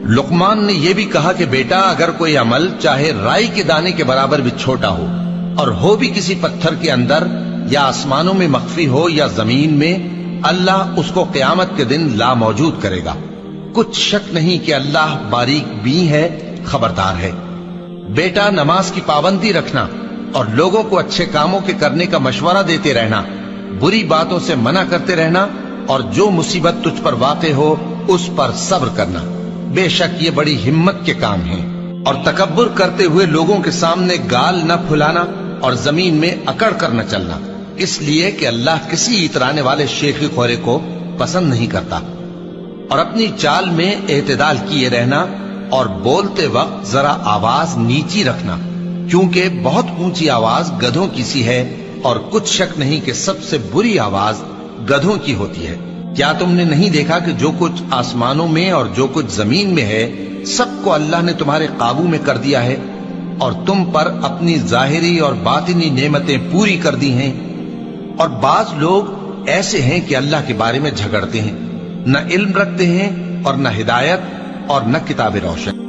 लुकमान ने यह भी कहा कि बेटा, अगर कोई अमल चाहे राई के दाने के बराबर भी छोटा हो और हो भी किसी पत्थर के अंदर या आसमानों में मख्फी हो या जमीन में, अल्लाह उसको क़यामत के दिन ला मौजूद करेगा। कुछ शक नहीं कि अल्लाह बारीक बीन है, खबरदार है। बेटा, नमाज की पाबंदी रखना और लोगों को अच्छे कामों के करने का मशवरा देते रहना, बुरी बातों से मना करते रहना और जो मुसीबत तुझ पर वाक़े हो उस पर सब्र करना। बेशक ये बड़ी हिम्मत के काम हैं। और तकब्बुर करते हुए लोगों के सामने गाल न फुलाना और जमीन में अकड़ कर न चलना, इसलिए कि अल्लाह किसी इतराने वाले शेखी खोरे को पसंद नहीं करता। और अपनी चाल में एतदाल किए रहना और बोलते वक्त जरा आवाज नीची रखना, क्योंकि बहुत ऊंची आवाज गधों की सी है और कुछ शक नहीं कि सबसे बुरी आवाज गधों की होती है। क्या तुमने नहीं देखा कि जो कुछ आसमानों में और जो कुछ जमीन में है, सबको अल्लाह ने तुम्हारे काबू में कर दिया है और तुम पर अपनी जाहिरी और बातिनी नेमतें पूरी कर दी हैं। और बाज लोग ऐसे हैं कि अल्लाह के बारे में झगड़ते हैं, न इल्म रखते हैं और न हिदायत और न किताब रोशन।